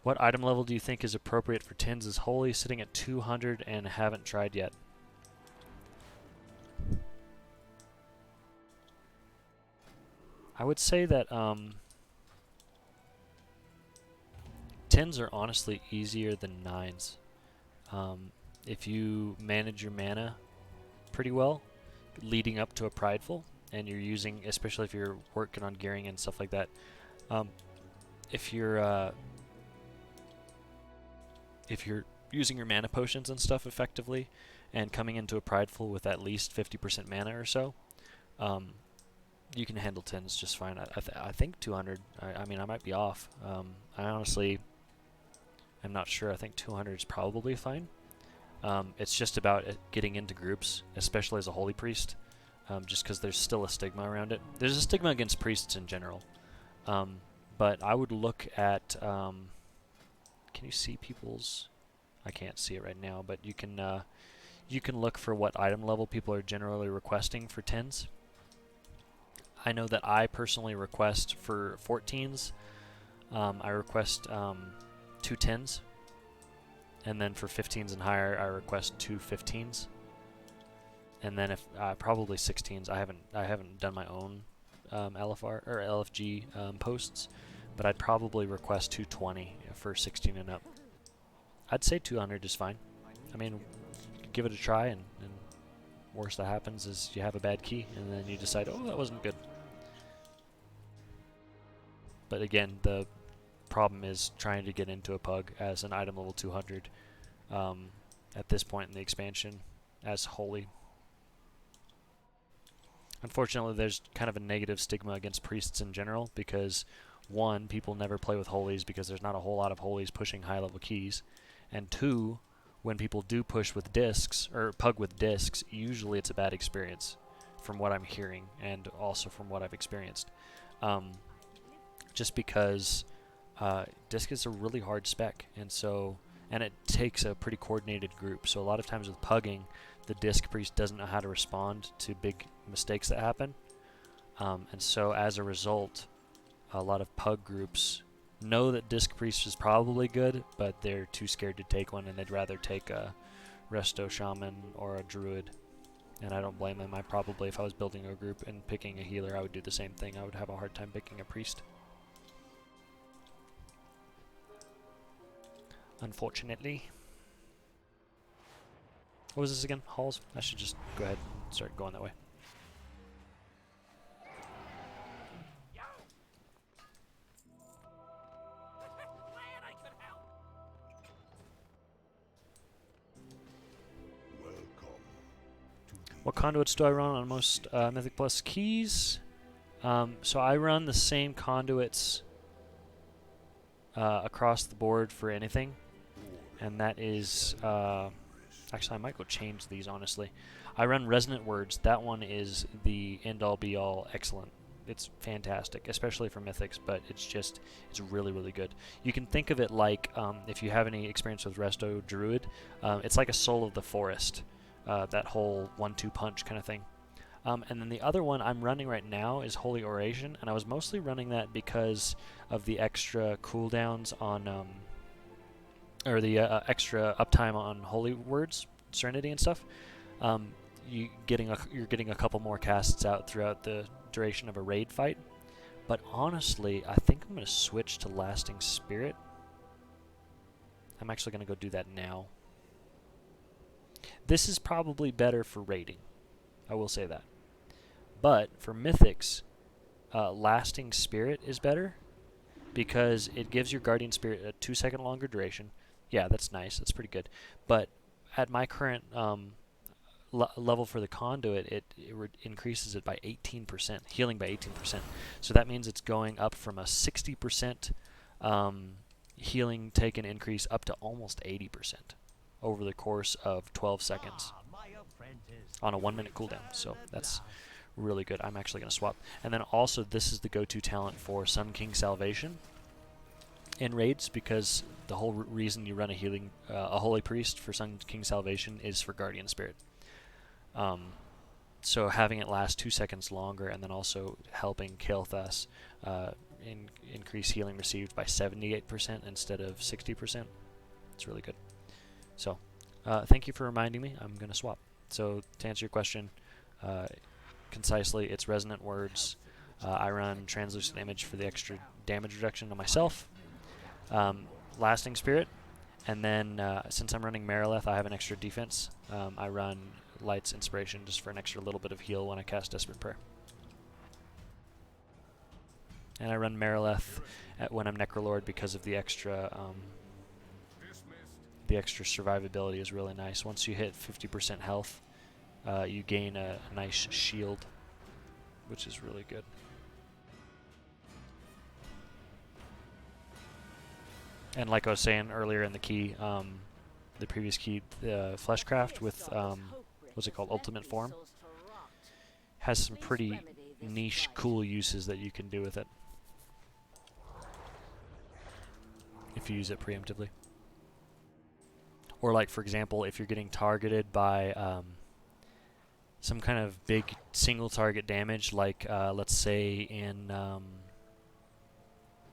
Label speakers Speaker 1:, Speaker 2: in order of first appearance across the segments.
Speaker 1: What item level do you think is appropriate for tins as holy? Sitting at 200 and haven't tried yet. I would say that tins are honestly easier than nines. If you manage your mana pretty well, leading up to a prideful, and you're using, especially if you're working on gearing and stuff like that, if you're using your mana potions and stuff effectively, and coming into a prideful with at least 50% mana or so, you can handle tins just fine. I think 200. I mean, I might be off. I honestly, I'm not sure. I think 200 is probably fine. It's just about getting into groups, especially as a holy priest, just because there's still a stigma around it. There's a stigma against priests in general, but I would look at. Can you see people's? I can't see it right now, but you can look for what item level people are generally requesting for tins. I know that I personally request for 14s. I request 2 10s. And then for 15s and higher, I request 2 15s. And then if probably 16s, I haven't done my own LFR or LFG posts, but I'd probably request 220 for 16 and up. I'd say 200 is fine. I mean, give it a try, and worst that happens is you have a bad key, and then you decide, oh, that wasn't good. But again, the problem is trying to get into a pug as an item level 200 at this point in the expansion as holy. Unfortunately, there's kind of a negative stigma against priests in general because, one, people never play with holies because there's not a whole lot of holies pushing high level keys, and two, when people do push with discs or pug with discs, usually it's a bad experience from what I'm hearing and also from what I've experienced. Just because disc is a really hard spec, and it takes a pretty coordinated group. So a lot of times with pugging, the disc priest doesn't know how to respond to big mistakes that happen, and so as a result, a lot of pug groups know that disc priest is probably good, but they're too scared to take one, and they'd rather take a resto shaman or a druid. And I don't blame them. I probably, if I was building a group and picking a healer, I would do the same thing. I would have a hard time picking a priest, unfortunately. What was this again? Halls? I should just go ahead and start going that way. What conduits do I run on most Mythic Plus keys? So I run the same conduits across the board for anything, and that is actually I might go change these honestly. I run Resonant Words. That one is the end-all be-all excellent. It's fantastic, especially for Mythics, but it's really, really good. You can think of it like, if you have any experience with Resto Druid, it's like a Soul of the Forest, that whole 1-2 punch kind of thing. And then the other one I'm running right now is Holy Oration, and I was mostly running that because of the extra cooldowns on, or the extra uptime on Holy Words, Serenity and stuff. You're getting a couple more casts out throughout the duration of a raid fight. But honestly, I think I'm going to switch to Lasting Spirit. I'm actually going to go do that now. This is probably better for raiding, I will say that. But for Mythics, Lasting Spirit is better because it gives your Guardian Spirit a 2-second longer duration. Yeah, that's nice. That's pretty good. But at my current level for the conduit, it increases it by 18%, healing by 18%. So that means it's going up from a 60% healing taken increase up to almost 80% over the course of 12 seconds on a 1-minute cooldown. So that's really good. I'm actually going to swap. And then also, this is the go-to talent for Sun King Salvation in raids, because the whole reason you run a Holy Priest for Sun King Salvation is for Guardian Spirit. So having it last 2 seconds longer, and then also helping Kael'thas increase healing received by 78% instead of 60%. It's really good. So, thank you for reminding me. I'm going to swap. So, to answer your question, concisely, it's Resonant Words. I run Translucent Image for the extra damage reduction on myself. Lasting Spirit. And then, since I'm running Marileth, I have an extra defense. I run Light's Inspiration just for an extra little bit of heal when I cast Desperate Prayer. And I run Marileth when I'm Necrolord because of the extra survivability is really nice. Once you hit 50% health, you gain a nice shield, which is really good. And like I was saying earlier in the key, the previous key, Fleshcraft with, what's it called, Ultimate Form, has some pretty niche, cool uses that you can do with it if you use it preemptively. Or like, for example, if you're getting targeted by some kind of big single target damage, like let's say in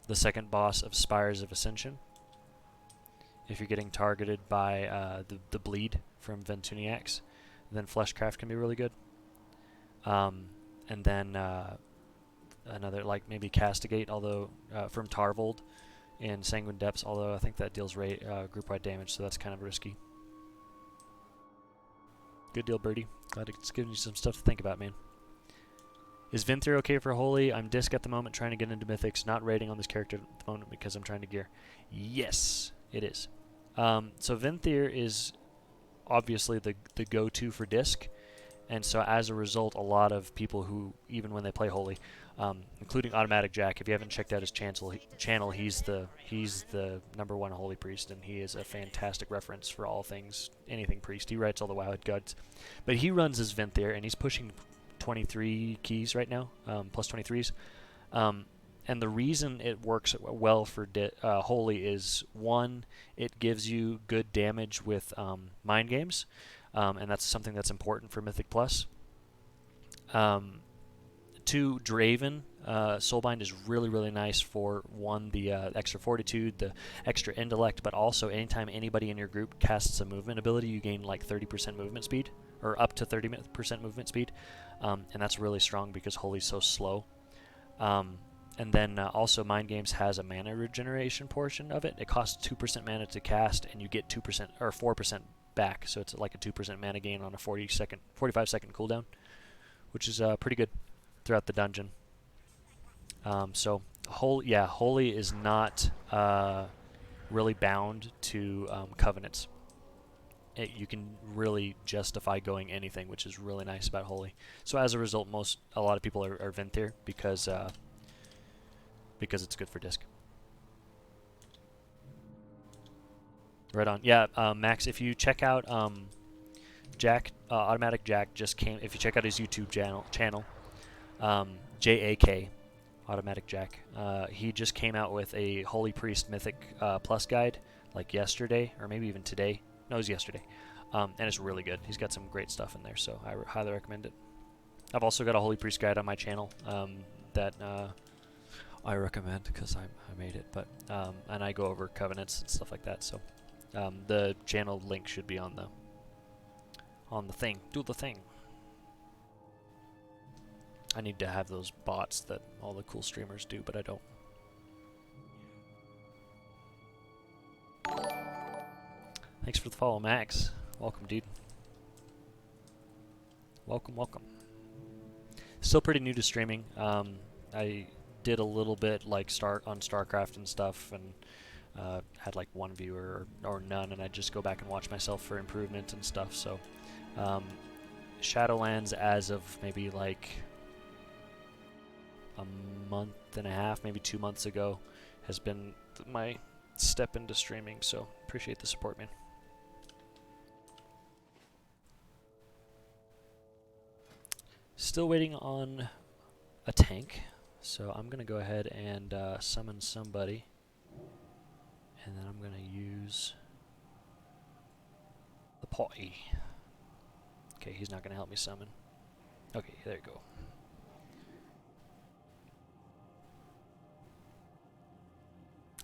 Speaker 1: the second boss of Spires of Ascension, if you're getting targeted by the bleed from Ventuniax, then Fleshcraft can be really good. And then another, like maybe Castigate, although from Tarvold in Sanguine Depths, although I think that deals group-wide damage, so that's kind of risky. Good deal, Birdie. Glad it's giving you some stuff to think about, man. Is Venthyr okay for Holy? I'm Disc at the moment, trying to get into Mythics, not rating on this character at the moment because I'm trying to gear. Yes, it is. So Venthyr is obviously the go-to for Disc, and so as a result, a lot of people who, even when they play Holy, including Automatic Jack, if you haven't checked out his channel, he's the #1 Holy Priest, and he is a fantastic reference for all things, anything Priest. He writes all the WoW Guides. But he runs his Venthyr, and he's pushing 23 keys right now, plus 23s. And the reason it works well for Holy is, one, it gives you good damage with Mind Games, and that's something that's important for Mythic Plus. Two, Draven Soulbind is really, really nice for, one, the extra Fortitude, the extra Intellect, but also anytime anybody in your group casts a movement ability, you gain like 30% movement speed, or up to 30% movement speed, and that's really strong because Holy's so slow. And then also Mind Games has a mana regeneration portion of it. It costs 2% mana to cast, and you get 2% or 4% back, so it's like a 2% mana gain on a 45-second cooldown, which is pretty good throughout the dungeon. So Holy is not really bound to covenants. You can really justify going anything, which is really nice about Holy. So as a result, a lot of people are Venthyr because it's good for Disc. Right on. Yeah, Max, if you check out Jack, Automatic Jack just came. If you check out his YouTube channel, JAK, Automatic Jack, he just came out with a Holy Priest Mythic Plus guide, like yesterday, or maybe even today. No, it was yesterday. And it's really good. He's got some great stuff in there, so I highly recommend it. I've also got a Holy Priest guide on my channel that I recommend because I made it, but and I go over covenants and stuff like that. So the channel link should be on the thing. Do the thing. I need to have those bots that all the cool streamers do, but I don't. Thanks for the follow, Max. Welcome, dude. Welcome, welcome. Still pretty new to streaming. I did a little bit like on StarCraft and stuff, and had like one viewer or none, and I just go back and watch myself for improvement and stuff. So Shadowlands, as of maybe like a month and a half, maybe 2 months ago, has been my step into streaming. So appreciate the support, man. Still waiting on a tank, so I'm gonna go ahead and summon somebody, and then I'm gonna use the potty. Okay, he's not gonna help me summon. Okay, there you go.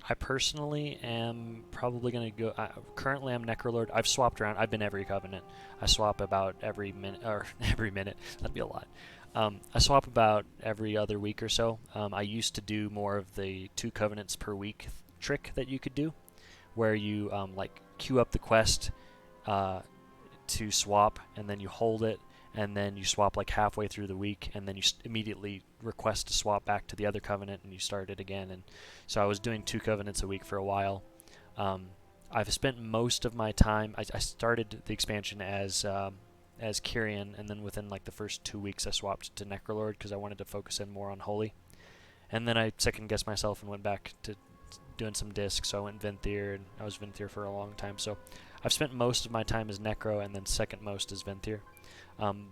Speaker 1: I personally am probably going to go. Currently, I'm Necrolord. I've swapped around. I've been every Covenant. I swap about every minute, or every minute. That'd be a lot. I swap about every other week or so. I used to do more of the 2 Covenants per week trick that you could do, where you like queue up the quest to swap, and then you hold it, and then you swap like halfway through the week, and then you immediately request to swap back to the other Covenant, and you start it again. And so I was doing 2 Covenants a week for a while. I've spent most of my time. I started the expansion as Kyrian, and then within like the first 2 weeks I swapped to Necrolord because I wanted to focus in more on Holy. And then I second guessed myself and went back to doing some disc, so I went Venthyr, and I was Venthyr for a long time. So I've spent most of my time as Necro, and then second most as Venthyr.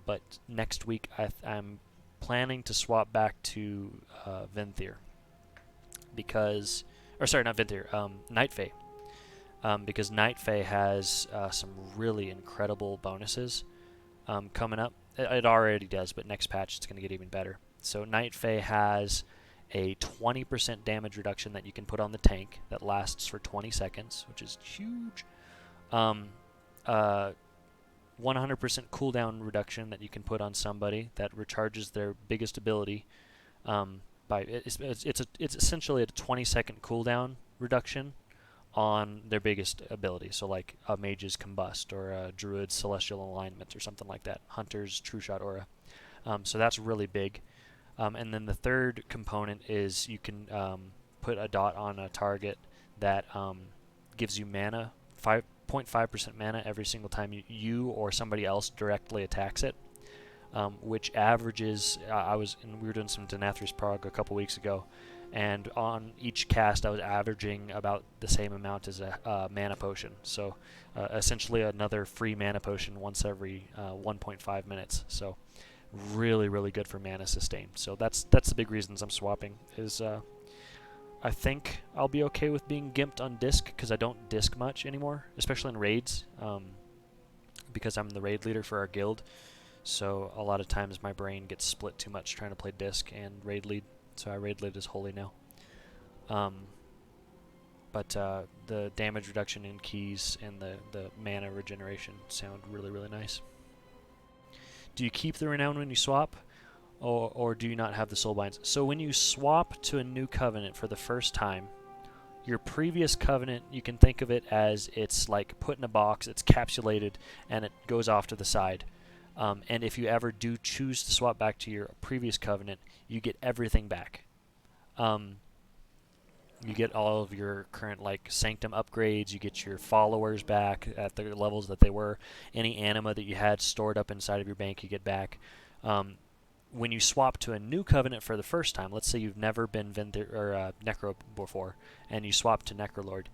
Speaker 1: But next week I'm planning to swap back to Venthyr because, or sorry, not Venthyr, Night Fae, because Night Fae has some really incredible bonuses coming up. It already does, but next patch it's going to get even better. So Night Fae has a 20% damage reduction that you can put on the tank that lasts for 20 seconds, which is huge. 100% cooldown reduction that you can put on somebody that recharges their biggest ability. It's essentially a 20-second cooldown reduction on their biggest ability. So like a Mage's Combust or a Druid's Celestial Alignment or something like that. Hunter's True Shot Aura. So that's really big. And then the third component is you can put a dot on a target that gives you mana, 5.5% mana every single time you or somebody else directly attacks it, which averages. We were doing some Denathrius Prog a couple weeks ago, and on each cast I was averaging about the same amount as a mana potion. So essentially another free mana potion once every 1.5 minutes. So really, really good for mana sustain. So that's the big reasons I'm swapping. Is I think I'll be okay with being gimped on disc because I don't disc much anymore, especially in raids, because I'm the raid leader for our guild. So a lot of times my brain gets split too much trying to play disc and raid lead. So I raid lead as Holy now. But the damage reduction in keys and the mana regeneration sound really, really nice. Do you keep the Renown when you swap, or do you not have the Soulbinds? So when you swap to a new Covenant for the first time, your previous Covenant, you can think of it as it's like put in a box, it's capsulated, and it goes off to the side. And if you ever do choose to swap back to your previous Covenant, you get everything back. You get all of your current like Sanctum upgrades, you get your followers back at the levels that they were, any anima that you had stored up inside of your bank you get back. When you swap to a new Covenant for the first time, let's say you've never been Necro before, and you swap to Necrolord,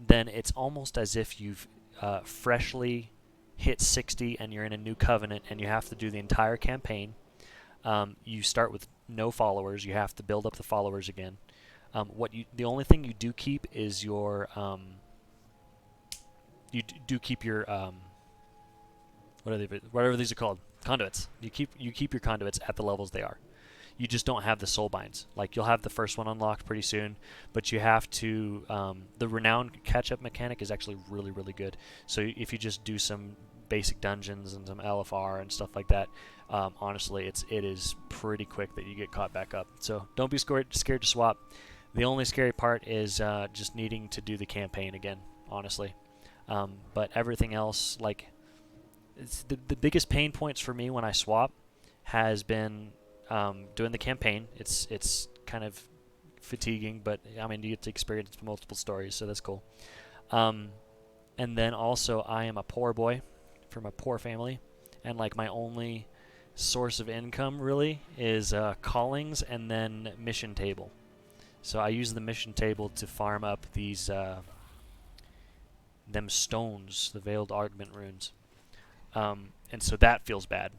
Speaker 1: then it's almost as if you've freshly hit 60 and you're in a new Covenant and you have to do the entire campaign. You start with no followers, you have to build up the followers again. The only thing you do keep is your whatever these are called, conduits. You keep your conduits at the levels they are. You just don't have the soul binds. Like you'll have the first one unlocked pretty soon, but you have to. The renown catch-up mechanic is actually really, really good. So if you just do some basic dungeons and some LFR and stuff like that, honestly, it is pretty quick that you get caught back up. So don't be scared to swap. The only scary part is just needing to do the campaign again, honestly. But everything else, like it's the biggest pain points for me when I swap has been doing the campaign. It's kind of fatiguing, but I mean you get to experience multiple stories, so that's cool. And then also I am a poor boy from a poor family, and like my only source of income really is callings and then mission table. So I use the mission table to farm up these them stones, the Veiled Augment runes. And so that feels bad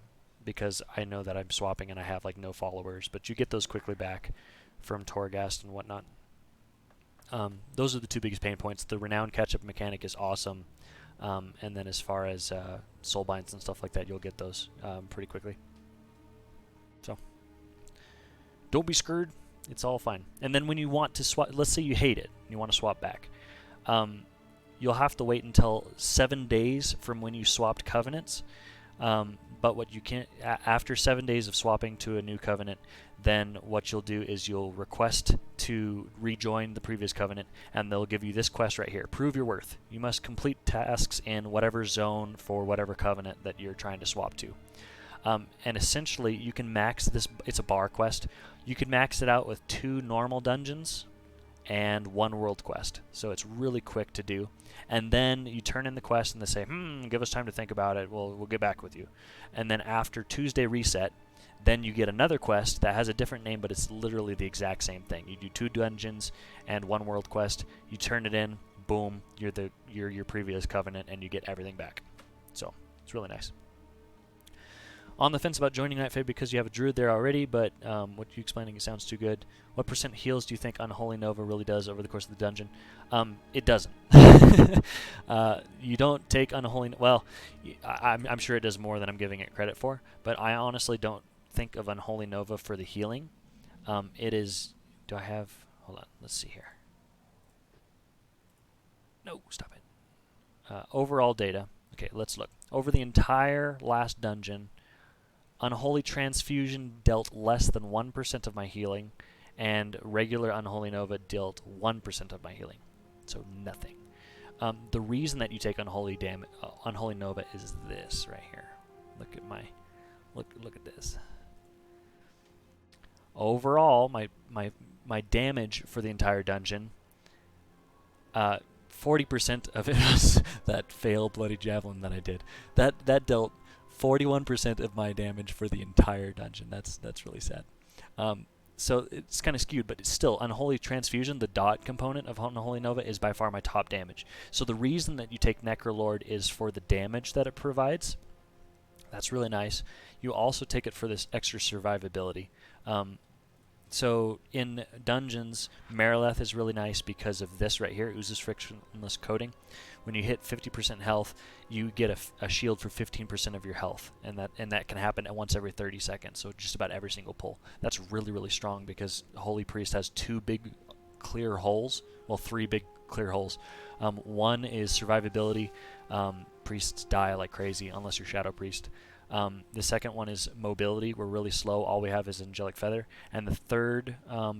Speaker 1: because I know that I'm swapping and I have like no followers, but you get those quickly back from Torghast and whatnot. Those are the two biggest pain points. The renown catch-up mechanic is awesome, and then as far as soulbinds and stuff like that, you'll get those pretty quickly. So don't be scared. It's all fine. And then when you want to swap, let's say you hate it, and you want to swap back, you'll have to wait until 7 days from when you swapped covenants. But what you can, after 7 days of swapping to a new covenant, then what you'll do is you'll request to rejoin the previous covenant, and they'll give you this quest right here: prove your worth. You must complete tasks in whatever zone for whatever covenant that you're trying to swap to. And essentially, you can max this. It's a bar quest. You can max it out with 2 normal dungeons and 1 world quest. So it's really quick to do. And then you turn in the quest, and they say, give us time to think about it. We'll get back with you. And then after Tuesday reset, then you get another quest that has a different name, but it's literally the exact same thing. You do 2 dungeons and 1 world quest. You turn it in, boom, you're your previous covenant, and you get everything back. So it's really nice. On the fence about joining Night Fae because you have a druid there already, but what you're explaining, it sounds too good. What % heals do you think Unholy Nova really does over the course of the dungeon? It doesn't. You don't take Unholy... Well, I'm sure it does more than I'm giving it credit for, but I honestly don't think of Unholy Nova for the healing. It is... Do I have... Hold on, let's see here. No, stop it. Overall data. Okay, let's look. Over the entire last dungeon, Unholy Transfusion dealt less than 1% of my healing, and regular Unholy Nova dealt 1% of my healing. So nothing. The reason that you take Unholy Nova is this right here. Look at look at this. Overall, my damage for the entire dungeon, 40% of it was that fail bloody javelin that I did. That dealt 41% of my damage for the entire dungeon. That's really sad. So it's kind of skewed, but it's still Unholy Transfusion, the dot component of Unholy Nova, is by far my top damage. So the reason that you take Necrolord is for the damage that it provides. That's really nice. You also take it for this extra survivability. So in dungeons, Marileth is really nice because of this right here, Oozes Frictionless Coating. When you hit 50% health, you get a shield for 15% of your health, and that can happen at once every 30 seconds, so just about every single pull. That's really, really strong because Holy Priest has 2 big clear holes, well, 3 big clear holes. One is survivability. Priests die like crazy unless you're Shadow Priest. The second one is mobility. We're really slow. All we have is Angelic Feather. And the third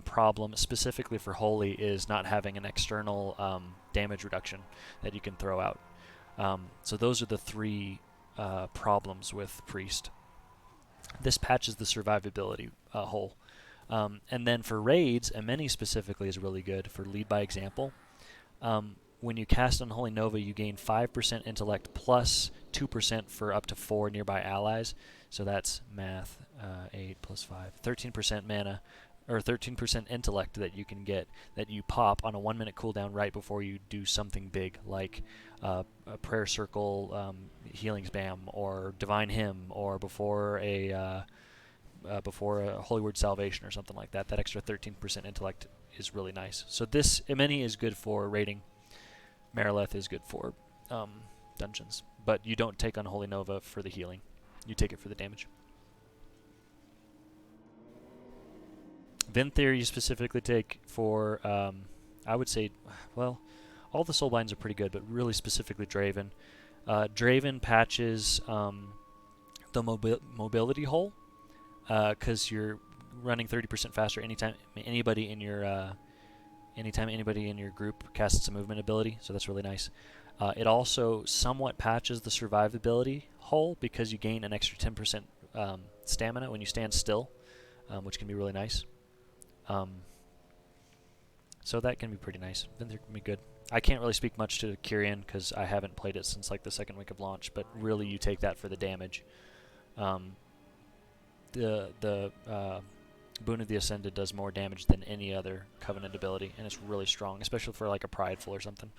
Speaker 1: problem, specifically for Holy, is not having an external damage reduction that you can throw out. So those are the 3 problems with Priest. This patches the survivability hole. And then for raids, Ameni specifically is really good for lead by example. When you cast Unholy Nova, you gain 5% intellect plus 2% for up to 4 nearby allies. So that's math, 8 plus 5, 13% mana, or 13% intellect that you can get, that you pop on a 1-minute cooldown right before you do something big, like a prayer circle, healing spam, or divine hymn, or before a holy word salvation or something like that. That extra 13% intellect is really nice. So this Imeni is good for raiding. Marileth is good for dungeons, but you don't take Unholy Nova for the healing. You take it for the damage. Vinthyr you specifically take for, I would say, well, all the Soulbinds are pretty good, but really specifically Draven. Draven patches the mobility hole, because you're running 30% faster anytime anybody in your group casts a movement ability, so that's really nice. It also somewhat patches the survivability hole because you gain an extra 10% stamina when you stand still, which can be really nice. So that can be pretty nice. Vinthyr can be good. I can't really speak much to Kyrian because I haven't played it since like the 2nd week of launch, but really you take that for the damage. The Boon of the Ascended does more damage than any other Covenant ability, and it's really strong, especially for like a Prideful or something.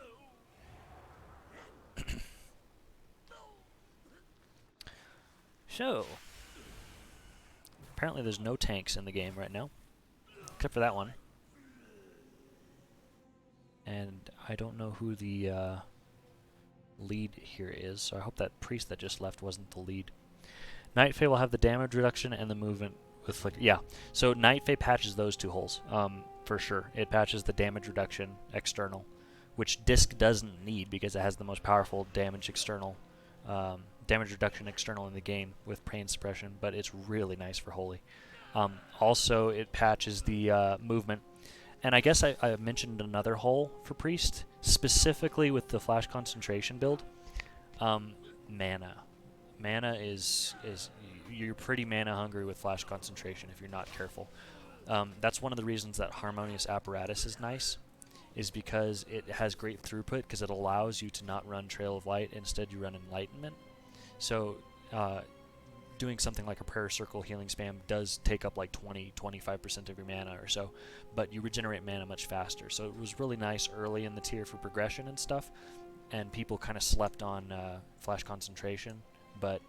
Speaker 1: So, apparently there's no tanks in the game right now, except for that one. And I don't know who the lead here is, so I hope that priest that just left wasn't the lead. Night Fae will have the damage reduction and the movement with Flicker. Yeah. So Night Fae patches those two holes, for sure. It patches the damage reduction external, which Disc doesn't need because it has the most powerful damage reduction external in the game with Pain Suppression, but it's really nice for Holy. Also, it patches the movement. And I guess I mentioned another hole for Priest, specifically with the Flash Concentration build. Mana. Mana is you're pretty mana hungry with Flash Concentration if you're not careful. That's one of the reasons that Harmonious Apparatus is nice, is because it has great throughput because it allows you to not run Trail of Light. Instead, you run Enlightenment. So doing something like a Prayer Circle healing spam does take up like 20-25% of your mana or so, but you regenerate mana much faster. So it was really nice early in the tier for progression and stuff, and people kind of slept on Flash Concentration, but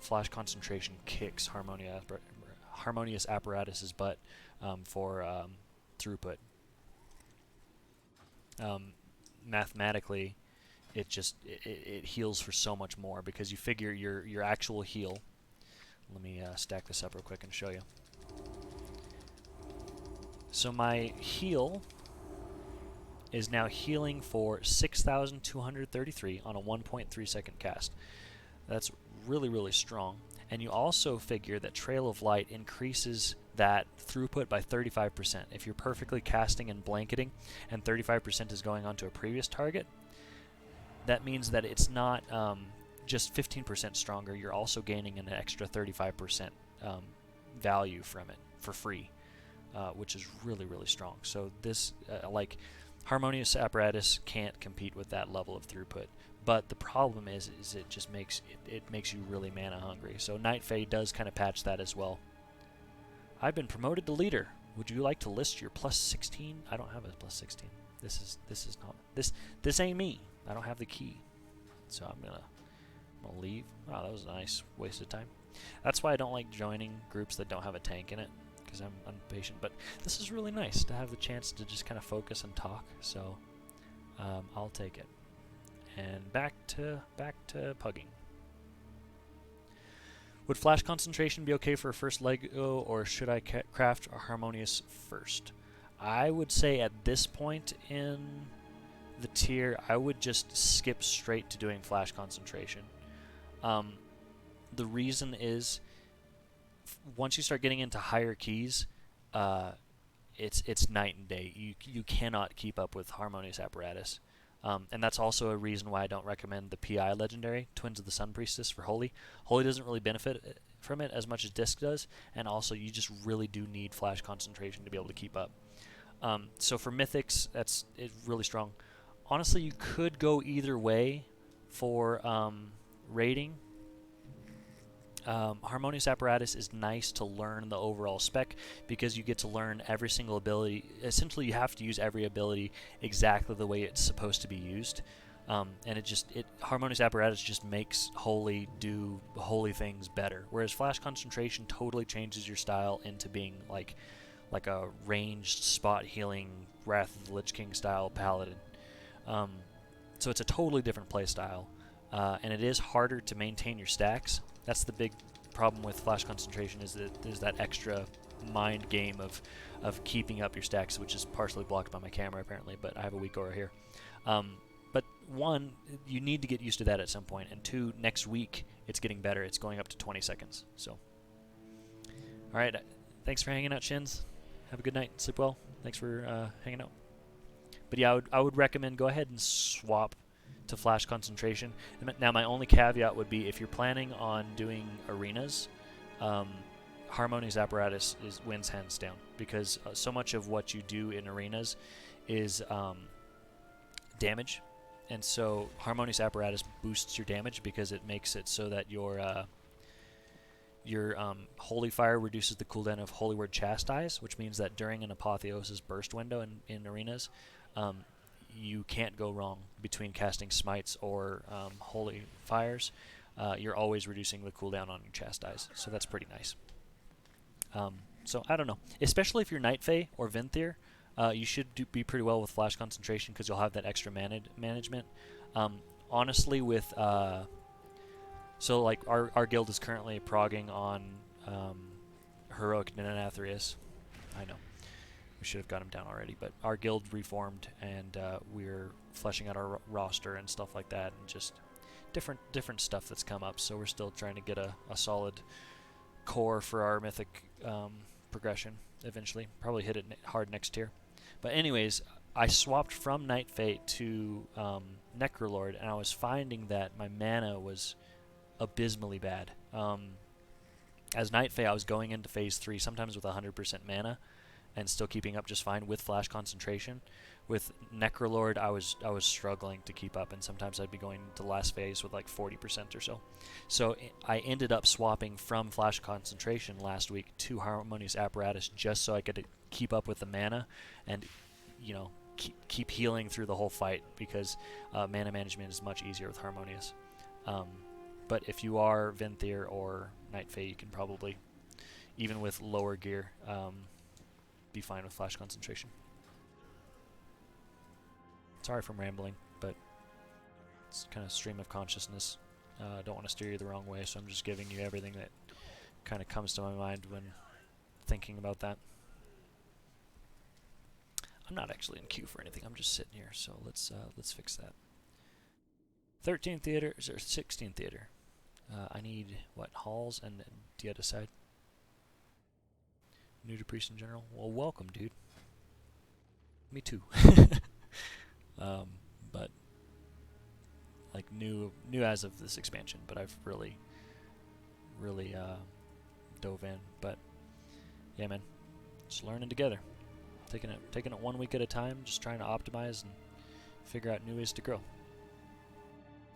Speaker 1: Flash Concentration kicks Harmonious Apparatus's butt for throughput. Mathematically, it heals for so much more because you figure your actual heal. Let me stack this up real quick and show you. So my heal is now healing for 6,233 on a 1.3 second cast. That's really, really strong. And you also figure that Trail of Light increases that throughput by 35%. If you're perfectly casting and blanketing and 35% is going on to a previous target, that means that it's not just 15% stronger, you're also gaining an extra 35% value from it for free, which is really, really strong. So this, like, Harmonious Apparatus can't compete with that level of throughput. But the problem is it just makes you really mana hungry. So Night Fae does kind of patch that as well. I've been promoted to leader. Would you like to list your plus 16? I don't have a plus 16. This ain't me. I don't have the key. So I'm gonna leave. Wow, that was a nice waste of time. That's why I don't like joining groups that don't have a tank in it, because I'm impatient. But this is really nice to have the chance to just kind of focus and talk. So I'll take it. And back to pugging. Would Flash Concentration be okay for a first Lego, or should I craft a Harmonious first? I would say at this point in the tier, I would just skip straight to doing Flash Concentration. The reason is, once you start getting into higher keys, it's night and day. You cannot keep up with Harmonious Apparatus. And that's also a reason why I don't recommend the PI Legendary, Twins of the Sun Priestess, for Holy. Holy doesn't really benefit from it as much as Disc does, and also you just really do need Flash Concentration to be able to keep up. So for Mythics, it's really strong. Honestly, you could go either way for rating. Harmonious Apparatus is nice to learn the overall spec because you get to learn every single ability. Essentially, you have to use every ability exactly the way it's supposed to be used. And Harmonious Apparatus just makes Holy do Holy things better. Whereas Flash Concentration totally changes your style into being like a ranged spot healing Wrath of the Lich King style paladin. So it's a totally different play style, and it is harder to maintain your stacks. That's the big problem with Flash Concentration, is that there's that extra mind game of keeping up your stacks, which is partially blocked by my camera apparently, but I have a weak aura here. But one, you need to get used to that at some point, and two, next week it's getting better. It's going up to 20 seconds. So, all right, thanks for hanging out, Shins. Have a good night. Sleep well. Thanks for hanging out. But yeah, I would recommend go ahead and swap to Flash Concentration. Now, my only caveat would be if you're planning on doing arenas, Harmonious Apparatus wins hands down, because so much of what you do in arenas is damage, and so Harmonious Apparatus boosts your damage because it makes it so that your Holy Fire reduces the cooldown of Holy Word Chastise, which means that during an Apotheosis burst window in arenas, you can't go wrong between casting Smites or Holy Fires. You're always reducing the cooldown on your Chastise, so that's pretty nice. So I don't know. Especially if you're Night Fae or Venthyr, you should be pretty well with Flash Concentration because you'll have that extra management. Honestly, with... so like our guild is currently progging on heroic Denathrius. I know. We should have got him down already, but our guild reformed, and we're fleshing out our roster and stuff like that, and just different stuff that's come up. So we're still trying to get a solid core for our mythic progression eventually. Probably hit it hard next tier. But anyways, I swapped from Night Fate to Necrolord, and I was finding that my mana was abysmally bad. As Night Fae, I was going into phase 3 sometimes with 100% mana and still keeping up just fine with flash concentration. With Necrolord, I was struggling to keep up, and sometimes I'd be going to last phase with like 40% or so. So I ended up swapping from flash concentration last week to Harmonious Apparatus just so I could keep up with the mana and, you know, keep healing through the whole fight, because mana management is much easier with Harmonious. But if you are Venthyr or Night Fae, you can probably, even with lower gear, be fine with flash concentration. Sorry for rambling, but it's kind of stream of consciousness. I don't want to steer you the wrong way, so I'm just giving you everything that kind of comes to my mind when thinking about that. I'm not actually in queue for anything. I'm just sitting here, so let's fix that. 13th theater, or 16th theater. I need what, halls and the other side. New to Priest in general. Well, welcome, dude. Me too. But like new as of this expansion, but I've really dove in. But yeah, man, just learning together, taking it 1 week at a time, just trying to optimize and figure out new ways to grow.